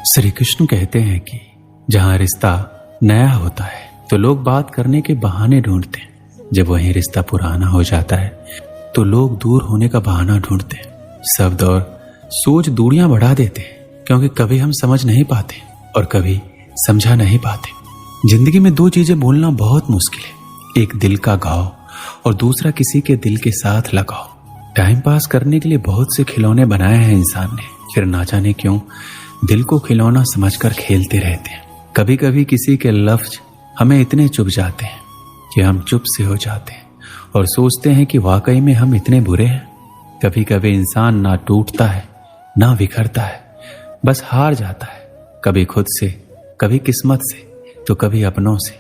श्री कृष्ण कहते हैं कि जहां रिश्ता नया होता है तो लोग बात करने के बहाने ढूंढते हैं, जब वहीं रिश्ता पुराना हो जाता है तो लोग दूर होने का बहाना ढूंढते हैं। शब्द और सोच दूरियां बढ़ा देते हैं, क्योंकि कभी हम समझ नहीं पाते और कभी समझा नहीं पाते। जिंदगी में दो चीजें बोलना बहुत मुश्किल है, एक दिल का घाव और दूसरा किसी के दिल के साथ लगाओ। टाइम पास करने के लिए बहुत से खिलौने बनाए हैं इंसान ने, फिर ना जाने क्यों दिल को खिलौना समझकर खेलते रहते हैं। कभी कभी किसी के लफ्ज हमें इतने चुभ जाते हैं कि हम चुप से हो जाते हैं और सोचते हैं कि वाकई में हम इतने बुरे हैं। कभी कभी इंसान ना टूटता है ना बिखरता है, बस हार जाता है, कभी खुद से, कभी किस्मत से, तो कभी अपनों से।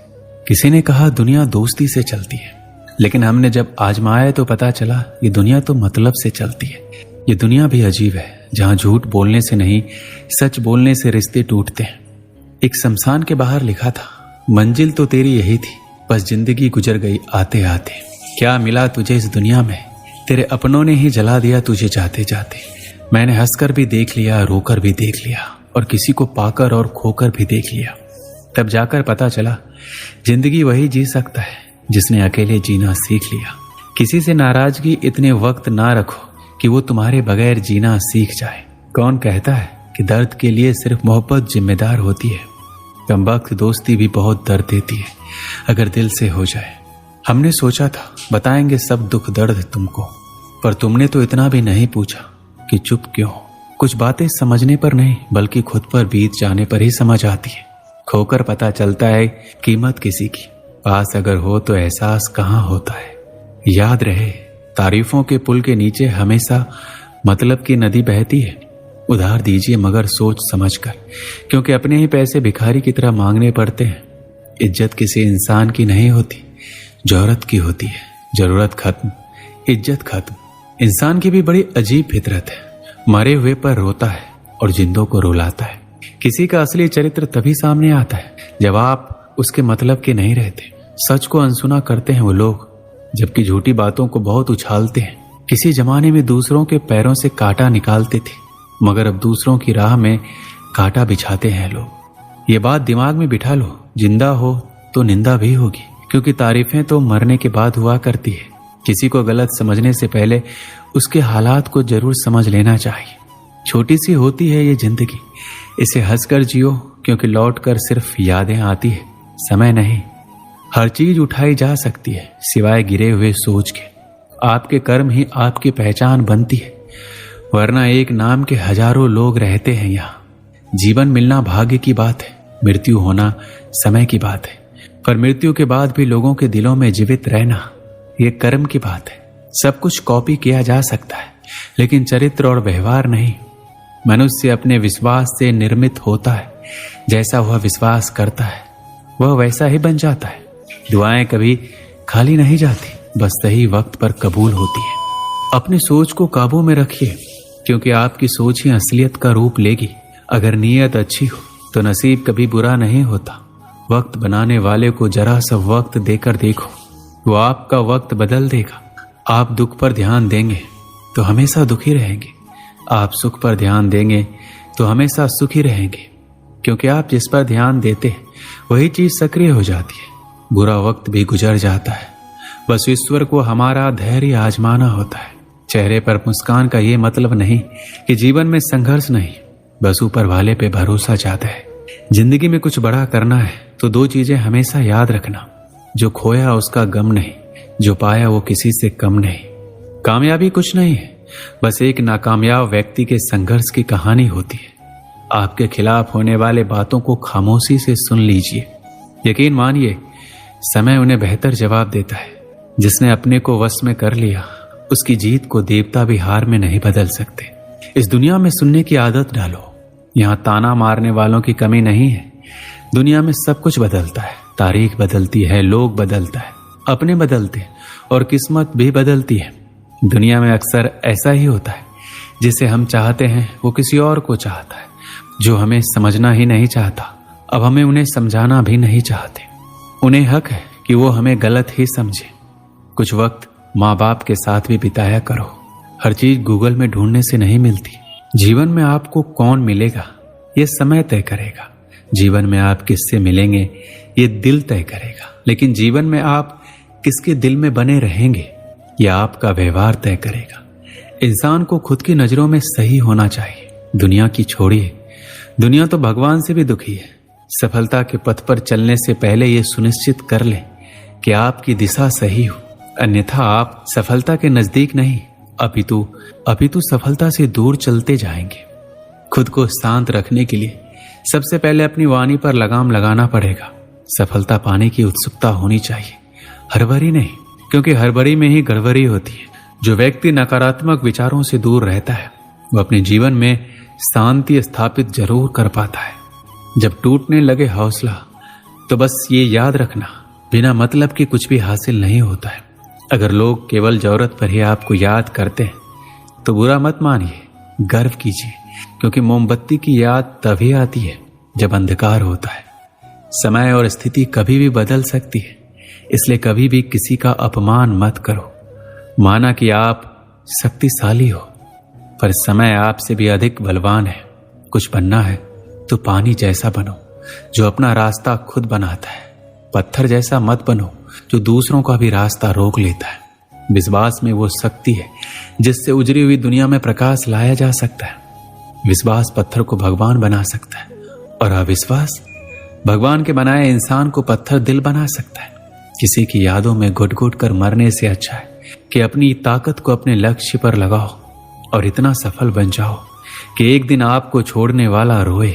किसी ने कहा दुनिया दोस्ती से चलती है, लेकिन हमने जब आजमाया तो पता चला ये दुनिया तो मतलब से चलती है। ये दुनिया भी अजीब है, जहां झूठ बोलने से नहीं सच बोलने से रिश्ते टूटते हैं। एक शमशान के बाहर लिखा था, मंजिल तो तेरी यही थी, बस जिंदगी गुजर गई आते आते। क्या मिला तुझे इस दुनिया में, तेरे अपनों ने ही जला दिया तुझे जाते जाते। मैंने हंसकर भी देख लिया, रोकर भी देख लिया, और किसी को पाकर और खोकर भी देख लिया। तब जाकर पता चला जिंदगी वही जी सकता है जिसने अकेले जीना सीख लिया। किसी से नाराजगी इतने वक्त ना रखो कि वो तुम्हारे बगैर जीना सीख जाए। कौन कहता है कि दर्द के लिए सिर्फ मोहब्बत जिम्मेदार होती है। कमबख्त दोस्ती भी बहुत दर्द देती है अगर दिल से हो जाए। हमने सोचा था बताएंगे सब दुख दर्द तुमको, पर तुमने तो इतना भी नहीं पूछा कि चुप क्यों। कुछ बातें समझने पर नहीं बल्कि खुद पर बीत जाने पर ही समझ आती है। खोकर पता चलता है कीमत किसी की, पास अगर हो तो एहसास कहाँ होता है। याद रहे तारीफों के पुल के नीचे हमेशा मतलब की नदी बहती है। उधार दीजिए मगर सोच समझकर, क्योंकि अपने ही पैसे भिखारी की तरह मांगने पड़ते हैं। इज्जत किसी इंसान की नहीं होती, जरूरत की होती है। जरूरत खत्म, इज्जत खत्म। इंसान की भी बड़ी अजीब फितरत है, मरे हुए पर रोता है और जिंदों को रुलाता है। किसी का असली चरित्र तभी सामने आता है जब आप उसके मतलब के नहीं रहते। सच को अनसुना करते हैं वो लोग, जबकि झूठी बातों को बहुत उछालते हैं। किसी जमाने में दूसरों के पैरों से कांटा निकालते थे, मगर अब दूसरों की राह में कांटा बिछाते हैं लोग। ये बात दिमाग में बिठा लो, जिंदा हो तो निंदा भी होगी, क्योंकि तारीफें तो मरने के बाद हुआ करती है। किसी को गलत समझने से पहले उसके हालात को जरूर समझ लेना चाहिए। छोटी सी होती है ये जिंदगी, इसे हंसकर जियो, क्योंकि लौट कर सिर्फ यादें आती है, समय नहीं। हर चीज उठाई जा सकती है सिवाय गिरे हुए सोच के। आपके कर्म ही आपकी पहचान बनती है, वरना एक नाम के हजारों लोग रहते हैं यहाँ। जीवन मिलना भाग्य की बात है, मृत्यु होना समय की बात है, पर मृत्यु के बाद भी लोगों के दिलों में जीवित रहना ये कर्म की बात है। सब कुछ कॉपी किया जा सकता है, लेकिन चरित्र और व्यवहार नहीं। मनुष्य अपने विश्वास से निर्मित होता है, जैसा वह विश्वास करता है वह वैसा ही बन जाता है। दुआएं कभी खाली नहीं जाती, बस सही वक्त पर कबूल होती है। अपनी सोच को काबू में रखिए, क्योंकि आपकी सोच ही असलियत का रूप लेगी। अगर नीयत अच्छी हो तो नसीब कभी बुरा नहीं होता। वक्त बनाने वाले को जरा सा वक्त देकर देखो, वो आपका वक्त बदल देगा। आप दुख पर ध्यान देंगे तो हमेशा दुखी रहेंगे, आप सुख पर ध्यान देंगे तो हमेशा सुखी रहेंगे, क्योंकि आप जिस पर ध्यान देते हैं वही चीज सक्रिय हो जाती है। बुरा वक्त भी गुजर जाता है, बस ईश्वर को हमारा धैर्य आजमाना होता है। चेहरे पर मुस्कान का ये मतलब नहीं कि जीवन में संघर्ष नहीं, बस ऊपर वाले पे भरोसा ज्यादा है। जिंदगी में कुछ बड़ा करना है तो दो चीजें हमेशा याद रखना, जो खोया उसका गम नहीं, जो पाया वो किसी से कम नहीं। कामयाबी कुछ नहीं है, बस एक नाकामयाब व्यक्ति के संघर्ष की कहानी होती है। आपके खिलाफ होने वाले बातों को खामोशी से सुन लीजिए, यकीन मानिए समय उन्हें बेहतर जवाब देता है। जिसने अपने को वश में कर लिया उसकी जीत को देवता भी हार में नहीं बदल सकते। इस दुनिया में सुनने की आदत डालो, यहाँ ताना मारने वालों की कमी नहीं है। दुनिया में सब कुछ बदलता है, तारीख बदलती है, लोग बदलता है, अपने बदलते हैं और किस्मत भी बदलती है। दुनिया में अक्सर ऐसा ही होता है, जिसे हम चाहते हैं वो किसी और को चाहता है। जो हमें समझना ही नहीं चाहता, अब हमें उन्हें समझाना भी नहीं चाहते। उन्हें हक है कि वो हमें गलत ही समझे। कुछ वक्त माँ बाप के साथ भी बिताया करो। हर चीज गूगल में ढूंढने से नहीं मिलती। जीवन में आपको कौन मिलेगा ये समय तय करेगा। जीवन में आप किससे मिलेंगे ये दिल तय करेगा। लेकिन जीवन में आप किसके दिल में बने रहेंगे ये आपका व्यवहार तय करेगा। इंसान को खुद की नजरों में सही होना चाहिए। दुनिया की छोड़िए, दुनिया तो भगवान से भी दुखी है। सफलता के पथ पर चलने से पहले ये सुनिश्चित कर लें कि आपकी दिशा सही हो, अन्यथा आप सफलता के नजदीक नहीं अपितु सफलता से दूर चलते जाएंगे। खुद को शांत रखने के लिए सबसे पहले अपनी वाणी पर लगाम लगाना पड़ेगा। सफलता पाने की उत्सुकता होनी चाहिए, हड़बड़ी नहीं, क्योंकि हड़बड़ी में ही गड़बड़ी होती है। जो व्यक्ति नकारात्मक विचारों से दूर रहता है वो अपने जीवन में शांति स्थापित जरूर कर पाता है। जब टूटने लगे हौसला तो बस ये याद रखना, बिना मतलब के कुछ भी हासिल नहीं होता है। अगर लोग केवल जरूरत पर ही आपको याद करते हैं तो बुरा मत मानिए, गर्व कीजिए, क्योंकि मोमबत्ती की याद तभी आती है जब अंधकार होता है। समय और स्थिति कभी भी बदल सकती है, इसलिए कभी भी किसी का अपमान मत करो। माना कि आप शक्तिशाली हो, पर समय आपसे भी अधिक बलवान है। कुछ बनना है तो पानी जैसा बनो जो अपना रास्ता खुद बनाता है। पत्थर जैसा मत बनो जो दूसरों का भी रास्ता रोक लेता है। विश्वास में वो शक्ति है जिससे उजरी हुई दुनिया में प्रकाश लाया जा सकता है। विश्वास पत्थर को भगवान बना सकता है और अविश्वास भगवान के बनाए इंसान को पत्थर दिल बना सकता है। किसी की यादों में घुट घुट कर मरने से अच्छा है कि अपनी ताकत को अपने लक्ष्य पर लगाओ और इतना सफल बन जाओ कि एक दिन आपको छोड़ने वाला रोए।